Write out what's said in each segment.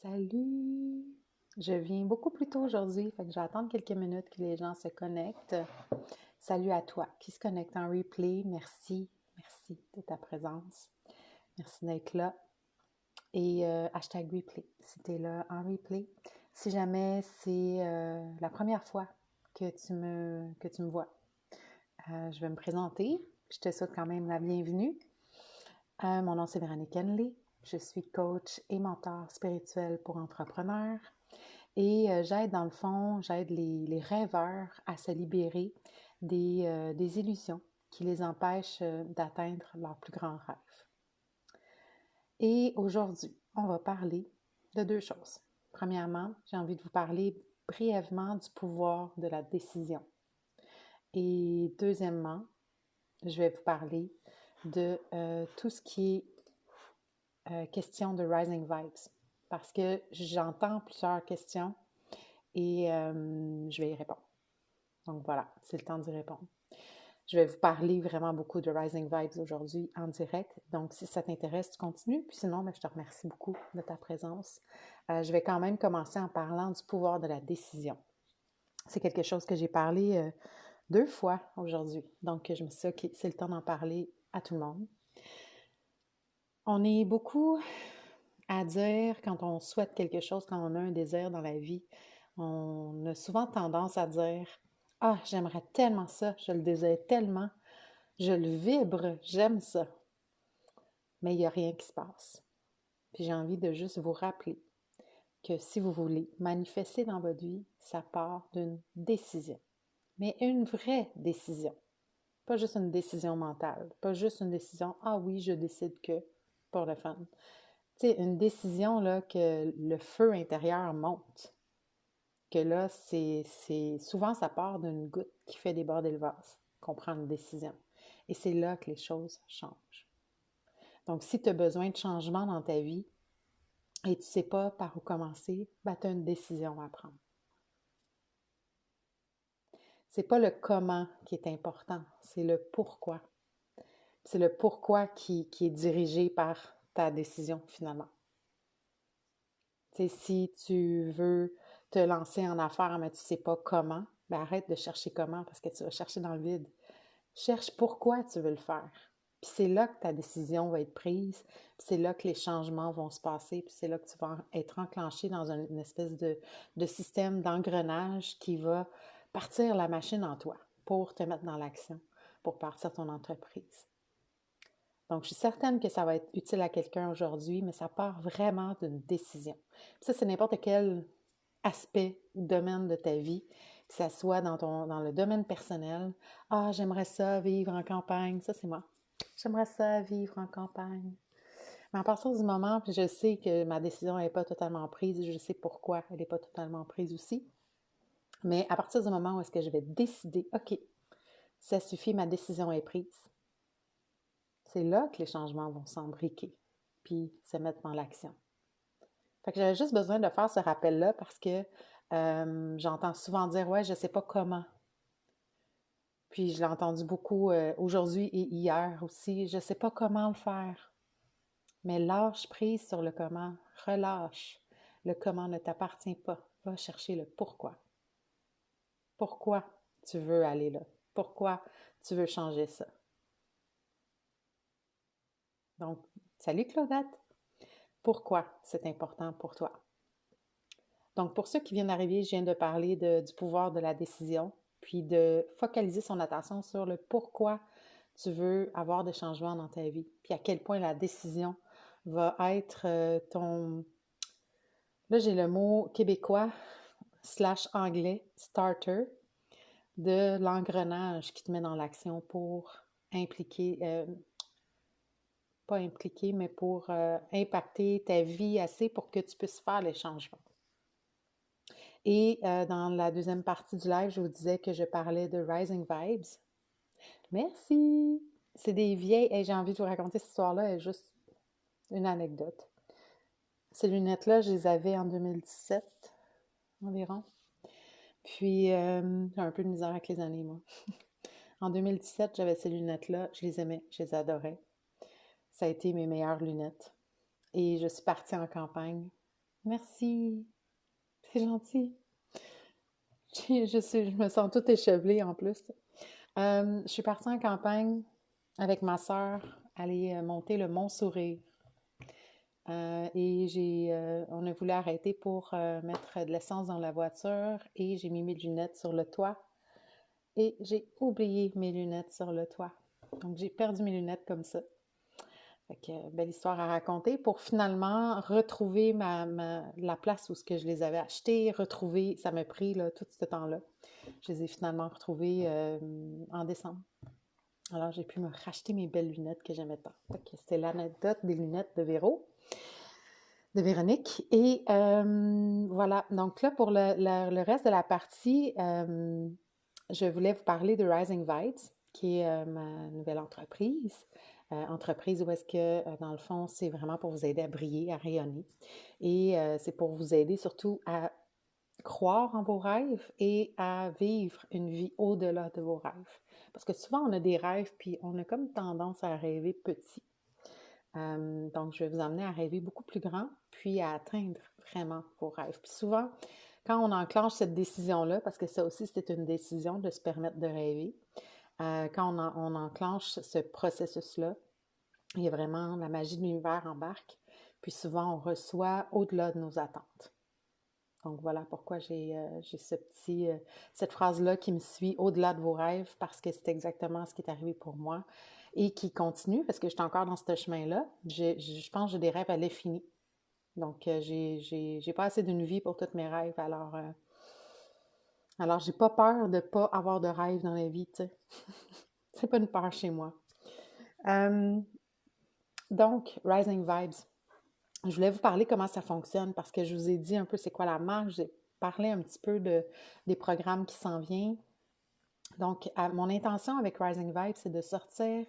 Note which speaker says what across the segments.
Speaker 1: Salut! Je viens beaucoup plus tôt aujourd'hui, fait que je vais attendre quelques minutes que les gens se connectent. Salut à toi qui se connecte en replay. Merci de ta présence. Merci d'être là. Et hashtag replay si tu es là en replay. Si jamais c'est la première fois que tu me vois, je vais me présenter. Je te souhaite quand même la bienvenue. Mon nom c'est Véronique Henley. Je suis coach et mentor spirituel pour entrepreneurs. Et j'aide les rêveurs à se libérer des illusions qui les empêchent d'atteindre leurs plus grands rêves. Et aujourd'hui, on va parler de deux choses. Premièrement, j'ai envie de vous parler brièvement du pouvoir de la décision. Et deuxièmement, je vais vous parler de tout ce qui est question de Rising Vibes. Parce que j'entends plusieurs questions et je vais y répondre. Donc voilà, c'est le temps d'y répondre. Je vais vous parler vraiment beaucoup de Rising Vibes aujourd'hui en direct. Donc si ça t'intéresse, tu continues. Puis sinon, je te remercie beaucoup de ta présence. Je vais quand même commencer en parlant du pouvoir de la décision. C'est quelque chose que j'ai parlé 2 fois aujourd'hui. Donc je me suis dit, OK, c'est le temps d'en parler à tout le monde. On est beaucoup à dire quand on souhaite quelque chose, quand on a un désir dans la vie, on a souvent tendance à dire « Ah, j'aimerais tellement ça, je le désire tellement, je le vibre, j'aime ça. » Mais il n'y a rien qui se passe. Puis j'ai envie de juste vous rappeler que si vous voulez manifester dans votre vie, ça part d'une décision. Mais une vraie décision. Pas juste une décision mentale. Pas juste une décision « Ah oui, je décide que… » pour le fun. Tu sais, une décision là, que le feu intérieur monte. Que là, souvent, ça part d'une goutte qui fait déborder le vase, qu'on prend une décision. Et c'est là que les choses changent. Donc, si tu as besoin de changement dans ta vie et tu ne sais pas par où commencer, tu as une décision à prendre. C'est pas le comment qui est important, c'est le pourquoi. C'est le pourquoi qui est dirigé par ta décision finalement. Tu sais, si tu veux te lancer en affaires, mais tu ne sais pas comment, arrête de chercher comment parce que tu vas chercher dans le vide. Cherche pourquoi tu veux le faire. Puis c'est là que ta décision va être prise, puis c'est là que les changements vont se passer, puis c'est là que tu vas être enclenché dans une espèce de système d'engrenage qui va partir la machine en toi pour te mettre dans l'action, pour partir ton entreprise. Donc, je suis certaine que ça va être utile à quelqu'un aujourd'hui, mais ça part vraiment d'une décision. Puis ça, c'est n'importe quel aspect ou domaine de ta vie, que ce soit dans le domaine personnel. Ah, j'aimerais ça vivre en campagne. Ça, c'est moi. J'aimerais ça vivre en campagne. Mais à partir du moment où je sais que ma décision n'est pas totalement prise, je sais pourquoi elle n'est pas totalement prise aussi. Mais à partir du moment où est-ce que je vais décider, OK, ça suffit, ma décision est prise. C'est là que les changements vont s'embriquer, puis se mettre dans l'action. Fait que j'avais juste besoin de faire ce rappel-là parce que j'entends souvent dire « Ouais, je ne sais pas comment ». Puis je l'ai entendu beaucoup aujourd'hui et hier aussi. Je ne sais pas comment le faire. Mais lâche prise sur le comment. Relâche. Le comment ne t'appartient pas. Va chercher le pourquoi. Pourquoi tu veux aller là? Pourquoi tu veux changer ça? Donc, salut Claudette! Pourquoi c'est important pour toi? Donc, pour ceux qui viennent d'arriver, je viens de parler du pouvoir de la décision, puis de focaliser son attention sur le pourquoi tu veux avoir des changements dans ta vie, puis à quel point la décision va être ton… Là, j'ai le mot québécois / anglais, starter, de l'engrenage qui te met dans l'action pour impliquer, pas impliquer, mais pour impacter ta vie assez pour que tu puisses faire les changements. Et dans la deuxième partie du live, je vous disais que je parlais de Rising Vibes. Merci! C'est des vieilles… Hey, j'ai envie de vous raconter cette histoire-là, elle est juste une anecdote. Ces lunettes-là, je les avais en 2017 environ. Puis, j'ai un peu de misère avec les années, moi. En 2017, j'avais ces lunettes-là. Je les aimais, je les adorais. Ça a été mes meilleures lunettes. Et je suis partie en campagne Merci. C'est gentil. Je me sens toute échevelée en plus. Je suis partie en campagne avec ma sœur, aller monter le Mont Sourire. On a voulu arrêter pour mettre de l'essence dans la voiture et j'ai mis mes lunettes sur le toit et j'ai oublié mes lunettes sur le toit. Donc, j'ai perdu mes lunettes comme ça. Fait que, belle histoire à raconter pour finalement retrouver la place où ce que je les avais achetées, retrouver, ça m'a pris là, tout ce temps-là. Je les ai finalement retrouvées en décembre. Alors, j'ai pu me racheter mes belles lunettes que j'aimais tant. Fait que c'était l'anecdote des lunettes de Véronique. Et voilà, donc là, pour le reste de la partie, je voulais vous parler de Rising Vibes, qui est ma nouvelle entreprise. Entreprise où est-ce que, dans le fond, c'est vraiment pour vous aider à briller, à rayonner. Et c'est pour vous aider surtout à croire en vos rêves et à vivre une vie au-delà de vos rêves. Parce que souvent, on a des rêves, puis on a comme tendance à rêver petit. Donc, je vais vous amener à rêver beaucoup plus grand, puis à atteindre vraiment vos rêves. Puis souvent, quand on enclenche cette décision-là, parce que ça aussi, c'est une décision de se permettre de rêver, quand on enclenche ce processus-là, il y a vraiment la magie de l'univers embarque, puis souvent, on reçoit au-delà de nos attentes. Donc, voilà pourquoi j'ai cette phrase-là qui me suit au-delà de vos rêves, parce que c'est exactement ce qui est arrivé pour moi et qui continue, parce que je suis encore dans ce chemin-là. Je pense que j'ai des rêves à l'infini. Donc, j'ai pas assez d'une vie pour tous mes rêves. Alors j'ai pas peur de pas avoir de rêve dans la vie, tu sais. C'est pas une peur chez moi. Euh, donc, Rising Vibes. Je voulais vous parler comment ça fonctionne parce que je vous ai dit un peu c'est quoi la marque. J'ai parlé un petit peu des programmes qui s'en viennent. Donc, mon intention avec Rising Vibes, c'est de sortir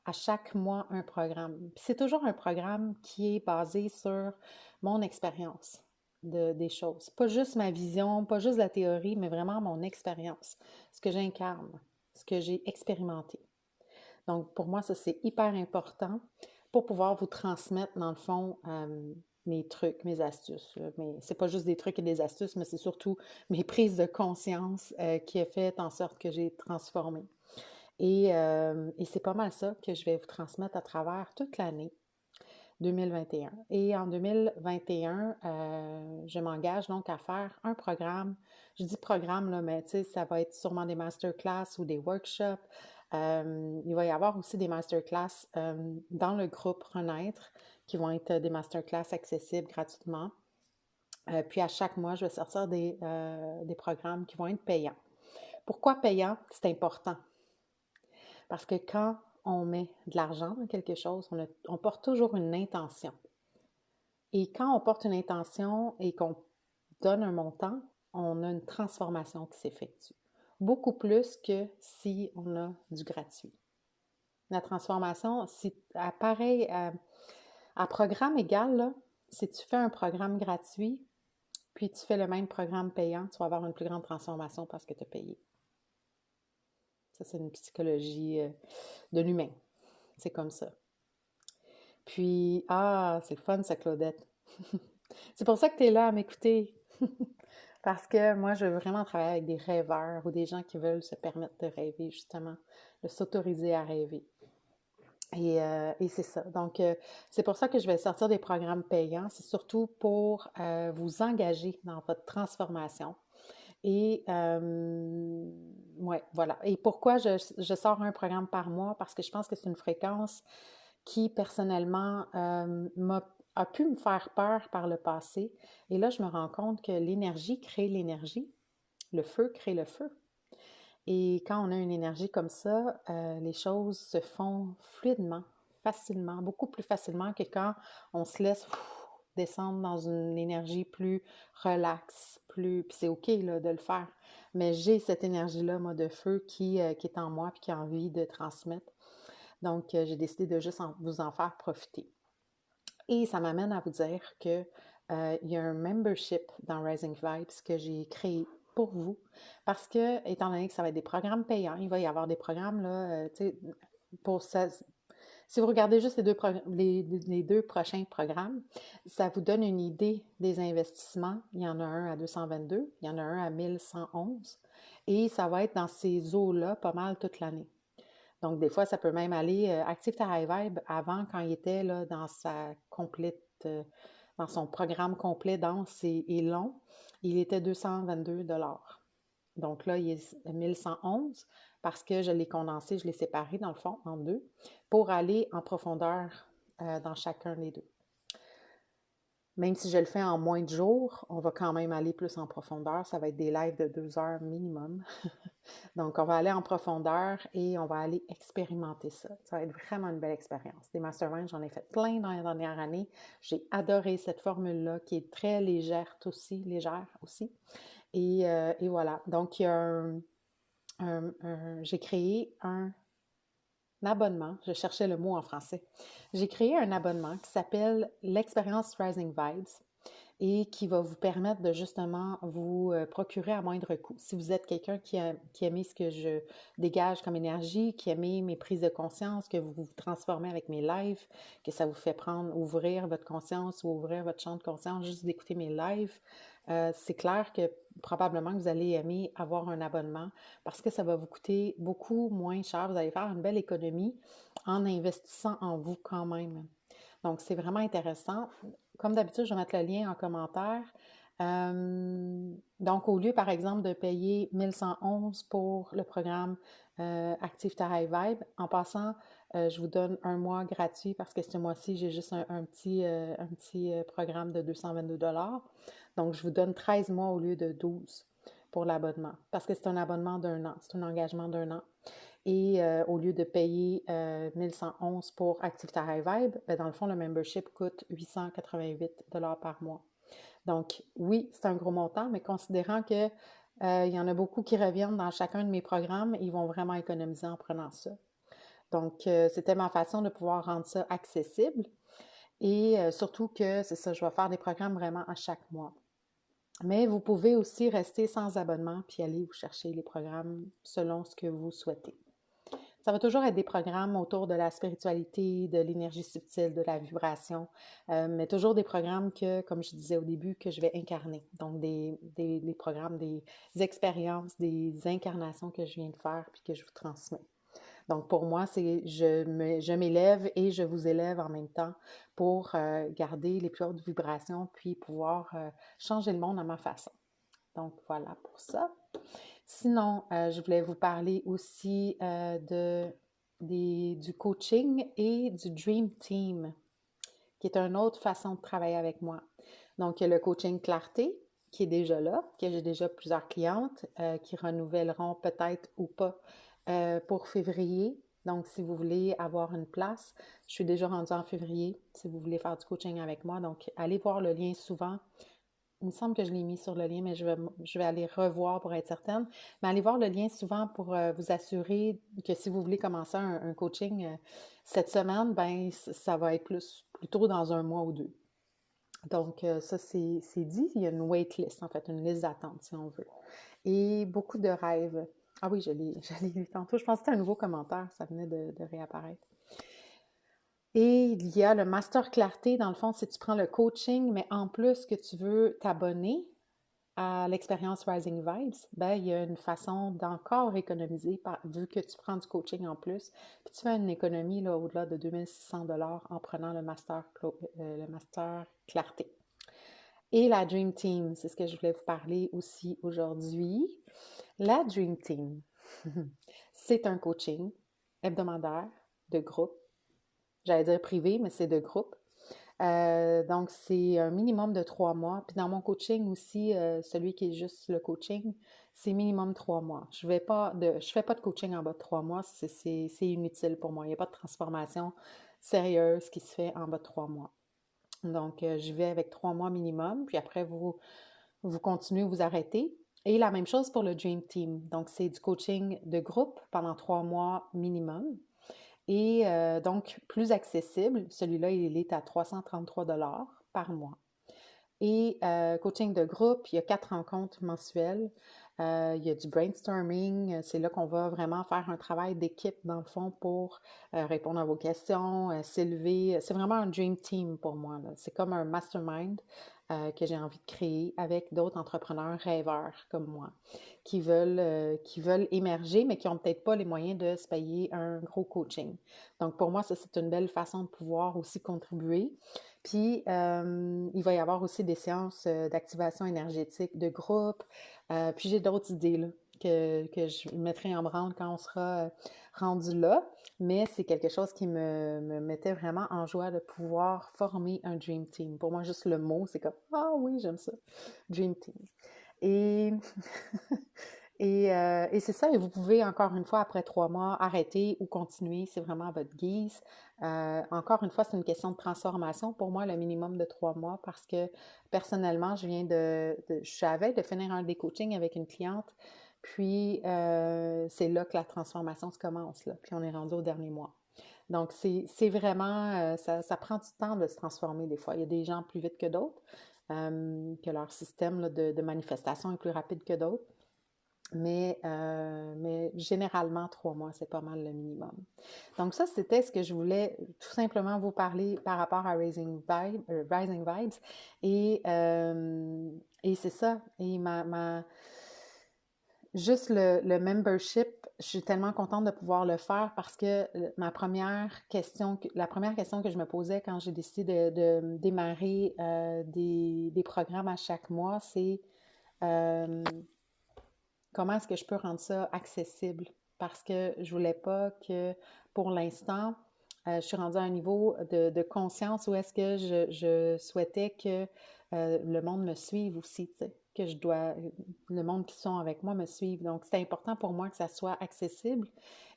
Speaker 1: à chaque mois un programme. Puis c'est toujours un programme qui est basé sur mon expérience des choses. Pas juste ma vision, pas juste la théorie, mais vraiment mon expérience, ce que j'incarne, ce que j'ai expérimenté. Donc, pour moi, ça, c'est hyper important pour pouvoir vous transmettre, dans le fond, mes trucs, mes astuces. Mais c'est pas juste des trucs et des astuces, mais c'est surtout mes prises de conscience qui a fait en sorte que j'ai transformé. Et c'est pas mal ça que je vais vous transmettre à travers toute l'année 2021. Et en 2021, je m'engage donc à faire un programme. Je dis programme, là, mais tu sais, ça va être sûrement des masterclass ou des workshops. Il va y avoir aussi des masterclass dans le groupe Renaître qui vont être des masterclass accessibles gratuitement. Puis à chaque mois, je vais sortir des programmes qui vont être payants. Pourquoi payants? C'est important. Parce que quand on met de l'argent dans quelque chose, on porte toujours une intention. Et quand on porte une intention et qu'on donne un montant, on a une transformation qui s'effectue. Beaucoup plus que si on a du gratuit. La transformation, si à pareil, à programme égal, là, si tu fais un programme gratuit, puis tu fais le même programme payant, tu vas avoir une plus grande transformation parce que tu as payé. Ça, c'est une psychologie de l'humain. C'est comme ça. Puis, c'est le fun, ça, Claudette. C'est pour ça que tu es là à m'écouter. Parce que moi, je veux vraiment travailler avec des rêveurs ou des gens qui veulent se permettre de rêver, justement, de s'autoriser à rêver. Et c'est ça. Donc, c'est pour ça que je vais sortir des programmes payants. C'est surtout pour vous engager dans votre transformation. Et, ouais, voilà. Et pourquoi je sors un programme par mois? Parce que je pense que c'est une fréquence qui, personnellement, a pu me faire peur par le passé. Et là, je me rends compte que l'énergie crée l'énergie, le feu crée le feu. Et quand on a une énergie comme ça, les choses se font fluidement, facilement, beaucoup plus facilement que quand on se laisse descendre dans une énergie plus relaxe, puis c'est OK là, de le faire. Mais j'ai cette énergie-là, moi, de feu qui est en moi et qui a envie de transmettre. Donc, j'ai décidé de juste vous en faire profiter. Et ça m'amène à vous dire que il y a un membership dans Rising Vibes que j'ai créé pour vous parce que, étant donné que ça va être des programmes payants, il va y avoir des programmes là, tu sais, pour ça. Si vous regardez juste les deux prochains programmes, ça vous donne une idée des investissements. Il y en a un à 222, il y en a un à 1111 et ça va être dans ces eaux-là pas mal toute l'année. Donc, des fois, ça peut même aller. Active ta High Vibe, avant, quand il était là, dans dans son programme complet dense et long, il était 222 $. Donc là, il est 1111 parce que je l'ai condensé, je l'ai séparé dans le fond en deux pour aller en profondeur dans chacun des deux. Même si je le fais en moins de jours, on va quand même aller plus en profondeur. Ça va être des lives de 2 heures minimum. Donc, on va aller en profondeur et on va aller expérimenter ça. Ça va être vraiment une belle expérience. Des masterminds, j'en ai fait plein dans la dernière année. J'ai adoré cette formule-là qui est très légère aussi. Et voilà. Donc, il y a j'ai créé un abonnement. Je cherchais le mot en français. J'ai créé un abonnement qui s'appelle l'Expérience Rising Vibes et qui va vous permettre de justement vous procurer à moindre coût. Si vous êtes quelqu'un qui aimait ce que je dégage comme énergie, qui aimait mes prises de conscience, que vous vous transformez avec mes lives, que ça vous fait ouvrir votre conscience ou ouvrir votre champ de conscience juste d'écouter mes lives, c'est clair que probablement que vous allez aimer avoir un abonnement parce que ça va vous coûter beaucoup moins cher. Vous allez faire une belle économie en investissant en vous quand même. Donc, c'est vraiment intéressant. Comme d'habitude, je vais mettre le lien en commentaire. Donc, au lieu, par exemple, de payer 1111 pour le programme Active ta High Vibe, en passant, je vous donne un mois gratuit parce que ce mois-ci, j'ai juste un petit programme de 222 $. Donc, je vous donne 13 mois au lieu de 12 pour l'abonnement parce que c'est un abonnement d'1 an, c'est un engagement d'1 an. Et au lieu de payer 1111 pour Active ta High Vibe, dans le fond, le membership coûte 888 $ par mois. Donc, oui, c'est un gros montant, mais considérant que il y en a beaucoup qui reviennent dans chacun de mes programmes, ils vont vraiment économiser en prenant ça. Donc, c'était ma façon de pouvoir rendre ça accessible. Et surtout que, c'est ça, je vais faire des programmes vraiment à chaque mois. Mais vous pouvez aussi rester sans abonnement puis aller vous chercher les programmes selon ce que vous souhaitez. Ça va toujours être des programmes autour de la spiritualité, de l'énergie subtile, de la vibration, mais toujours des programmes que, comme je disais au début, que je vais incarner. Donc, des programmes, des expériences, des incarnations que je viens de faire puis que je vous transmets. Donc, pour moi, c'est je m'élève et je vous élève en même temps pour garder les plus hautes vibrations puis pouvoir changer le monde à ma façon. Donc, voilà pour ça. Sinon, je voulais vous parler aussi du coaching et du Dream Team, qui est une autre façon de travailler avec moi. Donc, il y a le coaching Clarté, qui est déjà là, que j'ai déjà plusieurs clientes qui renouvelleront peut-être ou pas pour février. Donc, si vous voulez avoir une place, je suis déjà rendue en février, si vous voulez faire du coaching avec moi. Donc, allez voir le lien souvent. Il me semble que je l'ai mis sur le lien, mais je vais aller revoir pour être certaine. Mais allez voir le lien souvent pour vous assurer que si vous voulez commencer un coaching cette semaine, ben ça va être plutôt dans un mois ou deux. Donc, ça, c'est dit. Il y a une waitlist, en fait, une liste d'attente, si on veut. Et beaucoup de rêves. Ah oui, je l'ai lu tantôt. Je pense que c'était un nouveau commentaire. Ça venait de réapparaître. Et il y a le Master Clarté, dans le fond, si tu prends le coaching, mais en plus que tu veux t'abonner à l'expérience Rising Vibes, ben, il y a une façon d'encore économiser vu que tu prends du coaching en plus. Puis tu fais une économie là, au-delà de 2600 $ en prenant le Master Clarté. Et la Dream Team, c'est ce que je voulais vous parler aussi aujourd'hui. La Dream Team, c'est un coaching hebdomadaire de groupe. J'allais dire privé, mais c'est de groupe. Donc, c'est un minimum de 3 mois. Puis dans mon coaching aussi, celui qui est juste le coaching, c'est minimum 3 mois. Je fais pas de coaching en bas de 3 mois, c'est inutile pour moi. Il n'y a pas de transformation sérieuse qui se fait en bas de 3 mois. Donc, je vais avec 3 mois minimum, puis après, vous continuez, vous arrêtez. Et la même chose pour le Dream Team. Donc, c'est du coaching de groupe pendant 3 mois minimum. Et donc, plus accessible, celui-là, il est à 333 $ par mois. Et coaching de groupe, il y a 4 rencontres mensuelles. Il y a du brainstorming. C'est là qu'on va vraiment faire un travail d'équipe, dans le fond, pour répondre à vos questions, s'élever. C'est vraiment un dream team pour moi, là. C'est comme un mastermind que j'ai envie de créer avec d'autres entrepreneurs rêveurs comme moi qui veulent émerger, mais qui n'ont peut-être pas les moyens de se payer un gros coaching. Donc, pour moi, ça, c'est une belle façon de pouvoir aussi contribuer. Puis, il va y avoir aussi des séances d'activation énergétique de groupe. Puis, j'ai d'autres idées là, que je mettrai en branle quand on sera rendu là. Mais c'est quelque chose qui me mettait vraiment en joie de pouvoir former un Dream Team. Pour moi, juste le mot, c'est comme « Ah oui, j'aime ça, Dream Team ». Et et c'est ça, et vous pouvez encore une fois, après 3 mois, arrêter ou continuer, c'est vraiment à votre guise. Encore une fois, c'est une question de transformation pour moi, le minimum de 3 mois, parce que personnellement, je suis à la veille de finir un des coachings avec une cliente, puis c'est là que la transformation se commence, là, puis on est rendu au dernier mois. Donc, c'est vraiment, ça prend du temps de se transformer des fois. Il y a des gens plus vite que d'autres, que leur système là, de manifestation est plus rapide que d'autres. Mais généralement, 3 mois, c'est pas mal le minimum. Donc ça, c'était ce que je voulais tout simplement vous parler par rapport à Rising Vibes. Et c'est ça. Et juste le membership, je suis tellement contente de pouvoir le faire parce que la première question que je me posais quand j'ai décidé de démarrer des programmes à chaque mois, c'est euh, comment est-ce que je peux rendre ça accessible? Parce que je voulais pas que, pour l'instant, je suis rendue à un niveau de conscience où est-ce que je souhaitais que le monde me suive aussi, tu sais, que le monde qui sont avec moi me suive. Donc, c'est important pour moi que ça soit accessible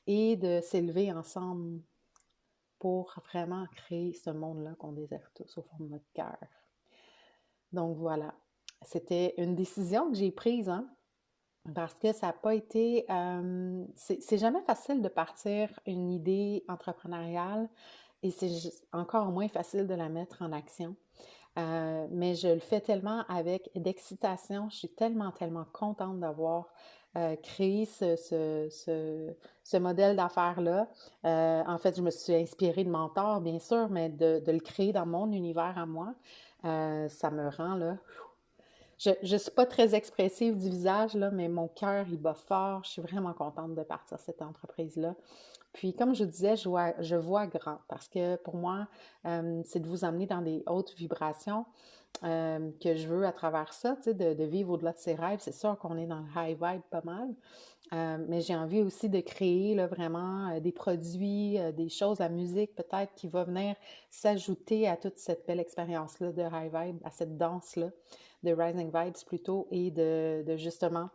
Speaker 1: et de s'élever ensemble pour vraiment créer ce monde-là qu'on désire tous au fond de notre cœur. Donc, voilà. C'était une décision que j'ai prise, hein? Parce que ça n'a pas été... c'est jamais facile de partir une idée entrepreneuriale et c'est encore moins facile de la mettre en action. Mais je le fais tellement avec d'excitation. Je suis tellement, tellement contente d'avoir créé ce modèle d'affaires-là. En fait, je me suis inspirée de mentors, bien sûr, mais de le créer dans mon univers à moi, ça me rend là... Je ne suis pas très expressive du visage, là, mais mon cœur, il bat fort. Je suis vraiment contente de partir cette entreprise-là. Puis, comme je vous disais, je vois grand parce que pour moi, c'est de vous amener dans des hautes vibrations que je veux à travers ça, tu sais, de vivre au-delà de ses rêves. C'est sûr qu'on est dans le high vibe pas mal, mais j'ai envie aussi de créer là, vraiment des produits, des choses, la musique peut-être qui va venir s'ajouter à toute cette belle expérience-là de high vibe, à cette danse-là, de rising vibes plutôt, et de justement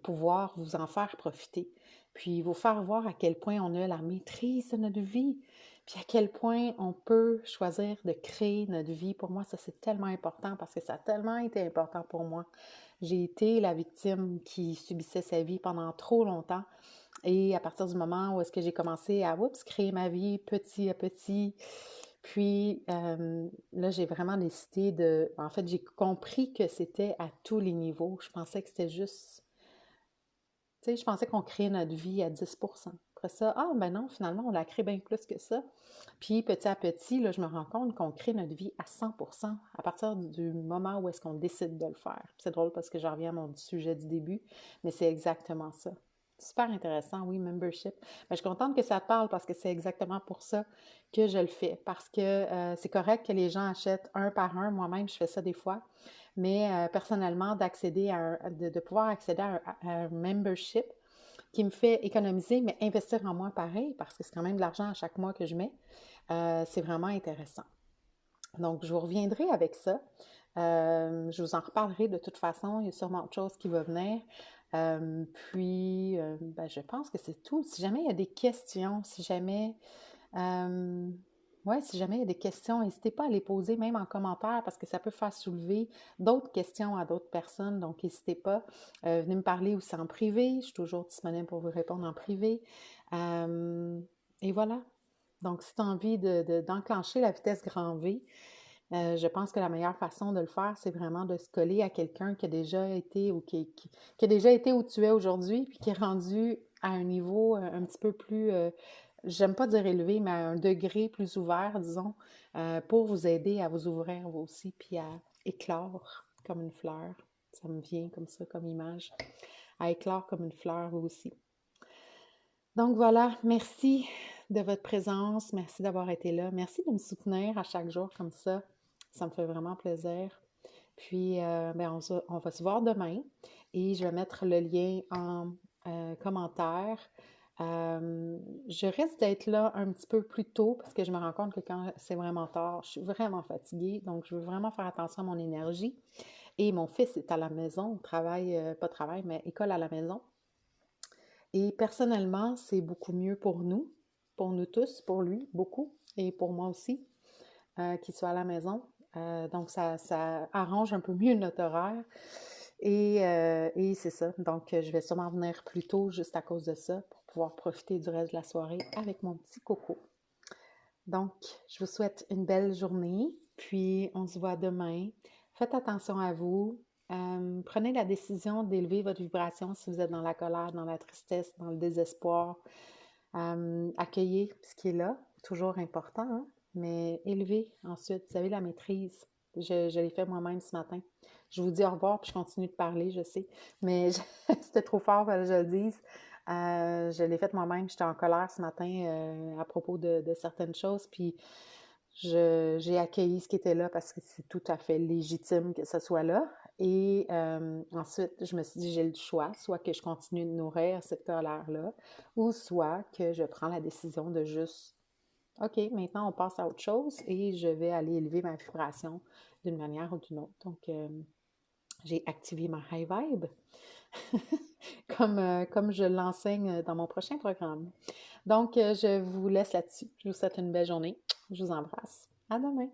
Speaker 1: pouvoir vous en faire profiter, puis vous faire voir à quel point on a la maîtrise de notre vie, puis à quel point on peut choisir de créer notre vie. Pour moi, ça c'est tellement important parce que ça a tellement été important pour moi. J'ai été la victime qui subissait sa vie pendant trop longtemps et à partir du moment où est-ce que j'ai commencé à créer ma vie petit à petit, puis là, j'ai vraiment décidé de... En fait, j'ai compris que c'était à tous les niveaux. Je pensais que c'était juste... Tu sais, je pensais qu'on créait notre vie à 10%. Après ça, ah ben non, finalement, on la crée bien plus que ça. Puis petit à petit, là, je me rends compte qu'on crée notre vie à 100% à partir du moment où est-ce qu'on décide de le faire. C'est drôle parce que je reviens à mon sujet du début, mais c'est exactement ça. Super intéressant, oui, membership. Mais je suis contente que ça te parle parce que c'est exactement pour ça que je le fais. Parce que c'est correct que les gens achètent un par un. Moi-même, je fais ça des fois. Mais personnellement, de pouvoir accéder à un membership qui me fait économiser, mais investir en moi pareil, parce que c'est quand même de l'argent à chaque mois que je mets, c'est vraiment intéressant. Donc, je vous reviendrai avec ça. Je vous en reparlerai de toute façon. Il y a sûrement autre chose qui va venir. Ben, je pense que c'est tout. Si jamais il y a des questions, si jamais il y a des questions, n'hésitez pas à les poser même en commentaire parce que ça peut faire soulever d'autres questions à d'autres personnes. Donc, n'hésitez pas. Venez me parler aussi en privé. Je suis toujours disponible pour vous répondre en privé. Et voilà. Donc, si tu as envie d'enclencher la vitesse grand V, Je pense que la meilleure façon de le faire, c'est vraiment de se coller à quelqu'un qui a déjà été ou qui a déjà été où tu es aujourd'hui, puis qui est rendu à un niveau un petit peu plus, j'aime pas dire élevé, mais à un degré plus ouvert, disons, pour vous aider à vous ouvrir vous aussi, puis à éclore comme une fleur. Ça me vient comme ça, comme image. À éclore comme une fleur vous aussi. Donc voilà, merci de votre présence, merci d'avoir été là, merci de me soutenir à chaque jour comme ça me fait vraiment plaisir. Puis, on va se voir demain et je vais mettre le lien en commentaire. Je risque d'être là un petit peu plus tôt parce que je me rends compte que quand c'est vraiment tard, je suis vraiment fatiguée, donc je veux vraiment faire attention à mon énergie. Et mon fils est à la maison, travail, pas travail, mais école à la maison. Et personnellement, c'est beaucoup mieux pour nous tous, pour lui, beaucoup, et pour moi aussi, qu'il soit à la maison. Donc, ça arrange un peu mieux notre horaire. Et c'est ça. Donc, je vais sûrement venir plus tôt juste à cause de ça pour pouvoir profiter du reste de la soirée avec mon petit coco. Donc, je vous souhaite une belle journée, puis on se voit demain. Faites attention à vous. Prenez la décision d'élever votre vibration si vous êtes dans la colère, dans la tristesse, dans le désespoir. Accueillez ce qui est là, toujours important, hein? Mais élevez ensuite. Vous avez la maîtrise. Je l'ai fait moi-même ce matin. Je vous dis au revoir, puis je continue de parler, je sais. Mais c'était trop fort que je le dise. Je l'ai fait moi-même. J'étais en colère ce matin à propos de certaines choses, puis j'ai accueilli ce qui était là parce que c'est tout à fait légitime que ce soit là. Et ensuite, je me suis dit, j'ai le choix, soit que je continue de nourrir cette colère-là, ou soit que je prends la décision de juste, OK, maintenant on passe à autre chose et je vais aller élever ma vibration d'une manière ou d'une autre. Donc, j'ai activé ma high vibe, comme je l'enseigne dans mon prochain programme. Donc, je vous laisse là-dessus. Je vous souhaite une belle journée. Je vous embrasse. À demain.